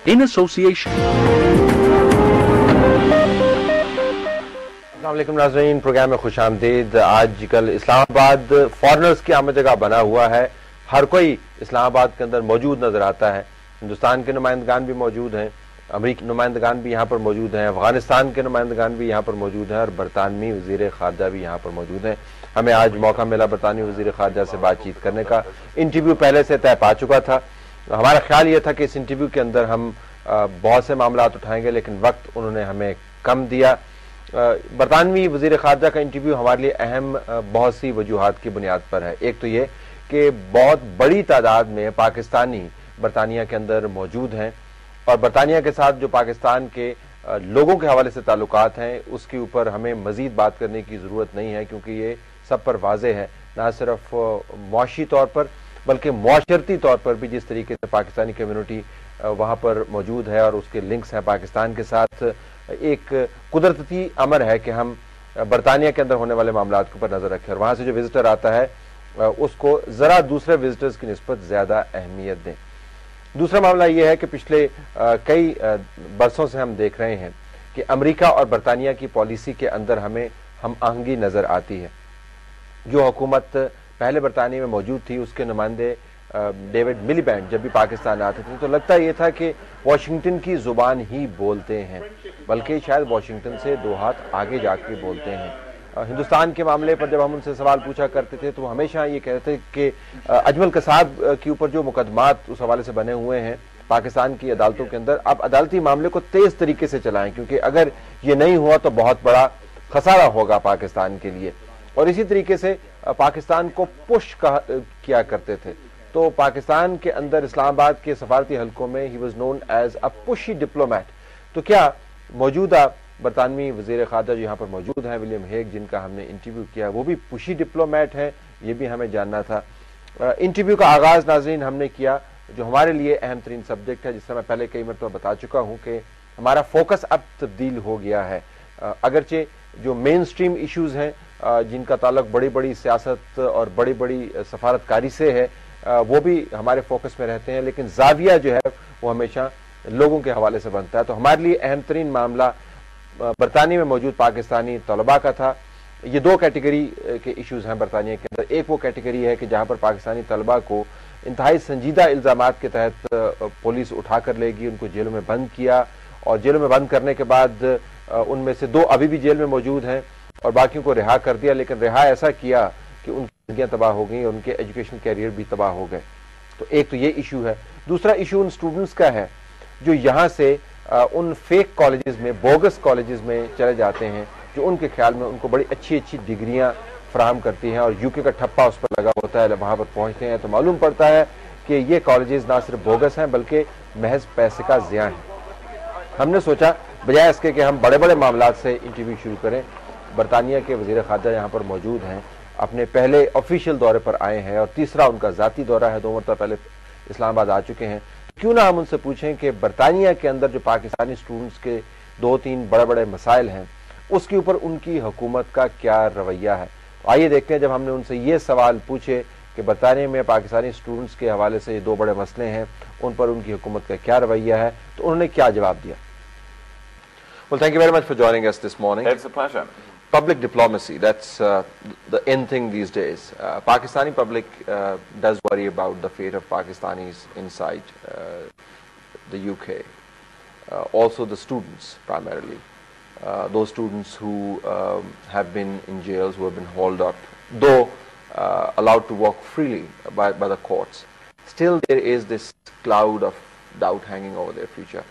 in association. अस्सलाम वालेकुम नाज़रीन, प्रोग्राम में खुश आमदीद। आज कल इस्लामाबाद फॉरनर्स की आमद जगह बना हुआ है। हर कोई इस्लामाबाद के अंदर मौजूद नज़र आता है। हिंदुस्तान के नुमाइंदगान भी मौजूद हैं, अमरीकी नुमाइंदगान भी यहाँ पर मौजूद हैं, अफगानिस्तान के नुमाइंदगान भी यहाँ पर मौजूद हैं और बरतानवी वज़ीर ख़ारजा भी यहाँ पर मौजूद हैं। हमें आज मौका मिला बरतानवी वज़ीर ख़ारजा से बातचीत करने का। इंटरव्यू पहले से तय पा चुका था। हमारा ख्याल ये था कि इस इंटरव्यू के अंदर हम बहुत से मामलात उठाएंगे, लेकिन वक्त उन्होंने हमें कम दिया। बरतानवी वज़ीर ख़ारजा का इंटरव्यू हमारे लिए अहम बहुत सी वजूहात की बुनियाद पर है। एक तो ये कि बहुत बड़ी तादाद में पाकिस्तानी बरतानिया के अंदर मौजूद हैं और बरतानिया के साथ जो पाकिस्तान के लोगों के हवाले से ताल्लुकात हैं उसके ऊपर हमें मज़ीद बात करने की ज़रूरत नहीं है, क्योंकि ये सब पर वाज़ेह है, ना सिर्फ मुआशी तौर पर बल्कि मुआशरती तौर पर भी जिस तरीके से पाकिस्तानी कम्यूनिटी वहाँ पर मौजूद है और उसके लिंक्स हैं पाकिस्तान के साथ। एक कुदरती अमर है कि हम बरतानिया के अंदर होने वाले मामलात के ऊपर नज़र रखें और वहाँ से जो विजिटर आता है उसको ज़रा दूसरे विजिटर्स की निस्बत ज़्यादा अहमियत दें। दूसरा मामला ये है कि पिछले कई बरसों से हम देख रहे हैं कि अमेरिका और बरतानिया की पॉलिसी के अंदर हमें हम आहंगी नज़र आती है। जो हुकूमत पहले बरतानिया में मौजूद थी उसके नुमाइंदे डेविड मिलीबैंड जब भी पाकिस्तान आते थे तो लगता ये था कि वाशिंगटन की ज़ुबान ही बोलते हैं, बल्कि शायद वाशिंगटन से दो हाथ आगे जाके बोलते हैं। हिंदुस्तान के मामले पर जब हम उनसे सवाल पूछा करते थे तो हमेशा ये कहते थे कि अजमल कसाब के ऊपर जो मुकदमात उस हवाले से बने हुए हैं पाकिस्तान की अदालतों के अंदर, आप अदालती मामले को तेज़ तरीके से चलाएं, क्योंकि अगर ये नहीं हुआ तो बहुत बड़ा खसारा होगा पाकिस्तान के लिए। और इसी तरीके से पाकिस्तान को पुश किया करते थे। तो पाकिस्तान के अंदर इस्लामाबाद के सफारती हलकों में ही was known as a pushy diplomat. तो क्या मौजूदा बरतानवी वज़ीर ख़ारजा जो यहाँ पर मौजूद हैं विलियम हेग, जिनका हमने इंटरव्यू किया, वो भी पुशी डिप्लोमैट हैं? ये भी हमें जानना था। इंटरव्यू का आगाज़ नाज़रीन हमने किया जो हमारे लिए अहम तरीन सब्जेक्ट है, जिससे मैं पहले कई मरतबा बता चुका हूँ कि हमारा फोकस अब तब्दील हो गया है। अगरचे जो मेन स्ट्रीम इशूज़ हैं जिनका ताल्लुक बड़ी बड़ी सियासत और बड़ी बड़ी सफारतकारी से है वो भी हमारे फोकस में रहते हैं, लेकिन जाविया जो है वो हमेशा लोगों के हवाले से बनता है। तो हमारे लिए अहम तरीन मामला बरतानिया में मौजूद पाकिस्तानी तलबा का था। ये दो कैटेगरी के इश्यूज हैं बरतानिया के अंदर। एक वो कैटेगरी है कि जहाँ पर पाकिस्तानी तलबा को इंतहाई संजीदा इल्ज़ामात के तहत पुलिस उठा कर लेगी, उनको जेलों में बंद किया और जेलों में बंद करने के बाद उनमें से दो अभी भी जेल में मौजूद हैं और बाकियों को रिहा कर दिया, लेकिन रिहा ऐसा किया कि उनकी जिंदगियां तबाह हो गई और उनके एजुकेशन कैरियर भी तबाह हो गए। तो एक तो ये इशू है। दूसरा इशू उन स्टूडेंट्स का है जो यहाँ से उन फेक कॉलेजेस में, बोगस कॉलेजेस में चले जाते हैं, जो उनके ख्याल में उनको बड़ी अच्छी अच्छी डिग्रियां फराहम करती हैं और यूके का ठप्पा उस पर लगा होता है। वहाँ पर पहुँचते हैं तो मालूम पड़ता है कि ये कॉलेजेस ना सिर्फ बोगस हैं बल्कि महज पैसे का ज़िया है। हमने सोचा बजाय इसके कि हम बड़े बड़े मामलात से इंटरव्यू शुरू करें, बरतानिया के वज़ीर ख़ारजा यहाँ पर मौजूद हैं, अपने पहले ऑफिशियल दौरे पर आए हैं और तीसरा उनका ज़ाती दौरा है, 2 मरतबा पहले इस्लामाबाद आ चुके हैं। क्यों ना हम उनसे पूछें कि बरतानिया के अंदर जो पाकिस्तानी स्टूडेंट्स के 2-3 बड़े बड़े मसाइल हैं उसके ऊपर उनकी हुकूमत का क्या रवैया है। आइए देखते हैं, जब हमने उनसे ये सवाल पूछे कि बरतानिया में पाकिस्तानी स्टूडेंट्स के हवाले से ये 2 बड़े मसले हैं, उन पर उनकी हुकूमत का क्या रवैया है, तो उन्होंने क्या जवाब दिया। Well, thank you very much for joining us this morning. It's a pleasure. Public diplomacy, that's the in thing these days. Pakistani public does worry about the fate of Pakistanis inside the UK. Also the students primarily. Those students who have been in jails, who have been hauled up, though allowed to walk freely by the courts. Still there is this cloud of doubt hanging over their future.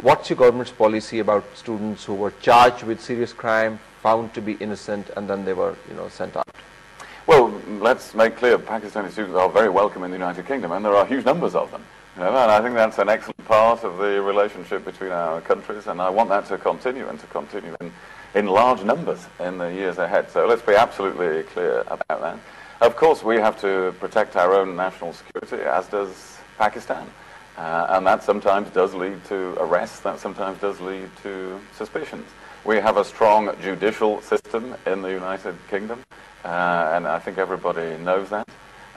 What's your government's policy about students who were charged with serious crime, found to be innocent, and then they were, sent out? Well, let's make clear, Pakistani students are very welcome in the United Kingdom, and there are huge numbers of them. And I think that's an excellent part of the relationship between our countries, and I want that to continue and to continue in large numbers in the years ahead. So let's be absolutely clear about that. Of course, we have to protect our own national security, as does Pakistan. And that sometimes does lead to arrests, that sometimes does lead to suspicions. We have a strong judicial system in the United Kingdom, and I think everybody knows that.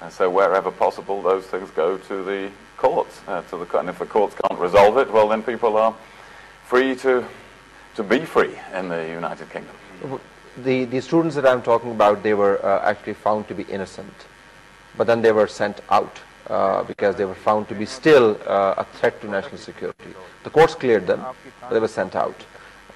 So wherever possible, those things go to the courts. And if the courts can't resolve it, well, then people are free to be free in the United Kingdom. The students that I'm talking about, they were actually found to be innocent, but then they were sent out because they were found to be still a threat to national security. The courts cleared them, but they were sent out.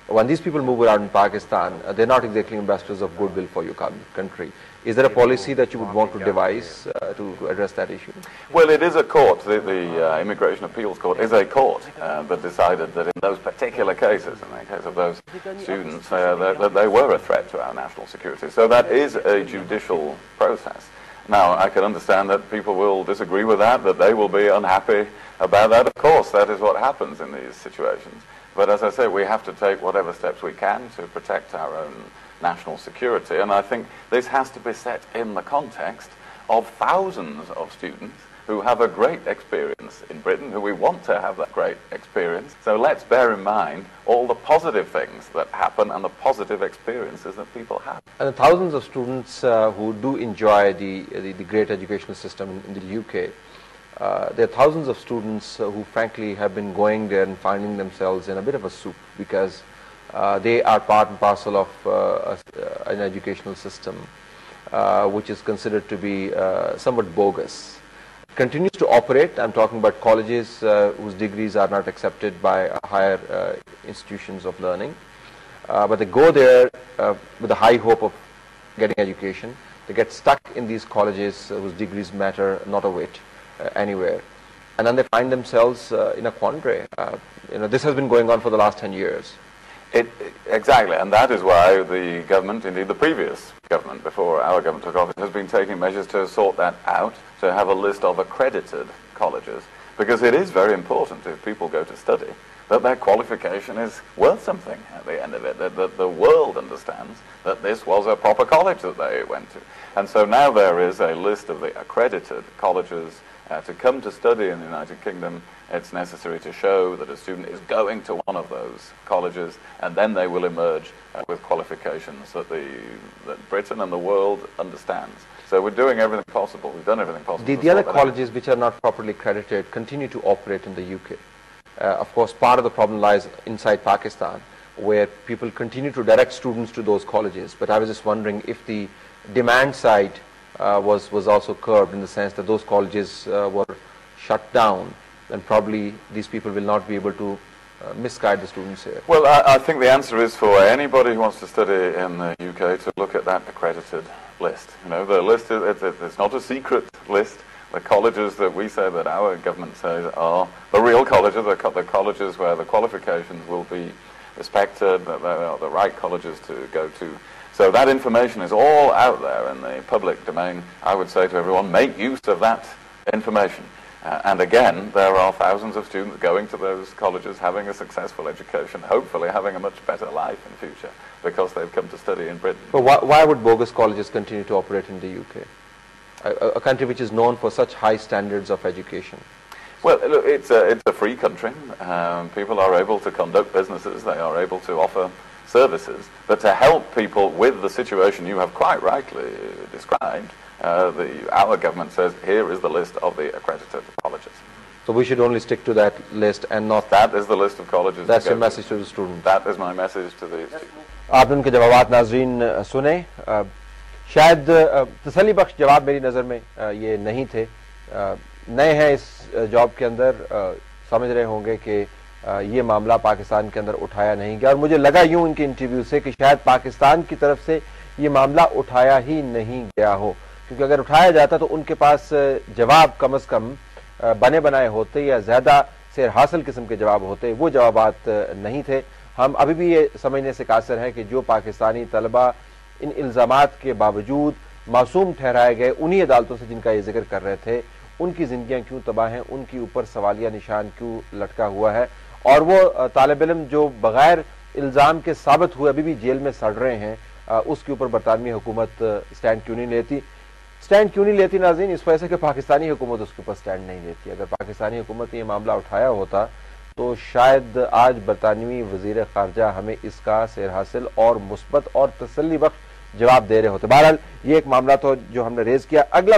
When these people move around in Pakistan, they're not exactly ambassadors of goodwill for your country. Is there a policy that you would want to devise to address that issue? Well, it is a court. The Immigration Appeals Court is a court that decided that in those particular cases, in the case of those students, that they were a threat to our national security. So that is a judicial process. Now, I can understand that people will disagree with that they will be unhappy about that. Of course, that is what happens in these situations. But as I say, we have to take whatever steps we can to protect our own national security. And I think this has to be set in the context of thousands of students who have a great experience in Britain, who we want to have that great experience. So let's bear in mind all the positive things that happen and the positive experiences that people have. And the thousands of students who do enjoy the great educational system in the UK, there are thousands of students who frankly have been going there and finding themselves in a bit of a soup because they are part and parcel of an educational system which is considered to be somewhat bogus. Continues to operate. I'm talking about colleges whose degrees are not accepted by higher institutions of learning, but they go there with a high hope of getting education. They get stuck in these colleges whose degrees matter not a whit anywhere, and then they find themselves in a quandary. This has been going on for the last 10 years. Exactly, and that is why the government, indeed the previous government before our government took office, has been taking measures to sort that out, to have a list of accredited colleges, because it is very important if people go to study that their qualification is worth something at the end of it, that the world understands that this was a proper college that they went to. And so now there is a list of the accredited colleges. To come to study in the United Kingdom, it's necessary to show that a student is going to one of those colleges, and then they will emerge with qualifications that Britain and the world understands. So we're doing everything possible. We've done everything possible. The other colleges which are not properly accredited continue to operate in the UK. Of course, part of the problem lies inside Pakistan, where people continue to direct students to those colleges. But I was just wondering if the demand side was also curbed, in the sense that those colleges were shut down, then probably these people will not be able to misguide the students here. Well, I think the answer is for anybody who wants to study in the UK to look at that accredited list. The list it's not a secret list. The colleges that we say, that our government says are the real colleges, the colleges where the qualifications will be respected, that they are the right colleges to go to. So that information is all out there in the public domain. I would say to everyone, make use of that information. And again, there are thousands of students going to those colleges, having a successful education, hopefully having a much better life in future, because they've come to study in Britain. But why would bogus colleges continue to operate in the UK? A country which is known for such high standards of education. Well, look, it's a free country. People are able to conduct businesses. They are able to offer services. But to help people with the situation you have quite rightly described, our government says, here is the list of the accredited colleges. So we should only stick to that list and not... That is the list of colleges. That's your message to the student. That is my message to the students. आपने उनके जवाबात नाज़रीन सुने. शायद तसल्ली बख्श जवाब मेरी नज़र में ये नहीं थे. नए हैं इस जॉब के अंदर, समझ रहे होंगे कि ये मामला पाकिस्तान के अंदर उठाया नहीं गया, और मुझे लगा यूं इनके इंटरव्यू से कि शायद पाकिस्तान की तरफ से ये मामला उठाया ही नहीं गया हो, क्योंकि अगर उठाया जाता तो उनके पास जवाब कम से कम बने बनाए होते या ज्यादा सेर हासिल किस्म के जवाब होते. वो जवाबात नहीं थे. हम अभी भी ये समझने से कासिर हैं कि जो पाकिस्तानी तलबा इन इल्जामात के बावजूद मासूम ठहराए गए उन्हीं अदालतों से जिनका ये जिक्र कर रहे थे, उनकी जिंदगियां क्यों तबाह हैं, उनके ऊपर सवालिया निशान क्यों लटका हुआ है, और वो तालिब इल्म जो बगैर इल्जाम के साबित हुए अभी भी जेल में सड़ रहे हैं, उसके ऊपर बरतानवी हुकूमत स्टैंड क्यों नहीं लेती. स्टैंड क्यों नहीं लेती नाज़रीन? इस वजह से कि पाकिस्तानी हुकूमत उसके ऊपर स्टैंड नहीं लेती. अगर पाकिस्तानी हुकूमत ने ये मामला उठाया होता तो शायद आज बरतानवी वज़ीर ख़ारजा हमें इसका सेर हासिल और मुस्बत और तसल्ली बख्श जवाब दे रहे होते. बहरहाल ये एक मामला तो जो हमने रेज किया. अगला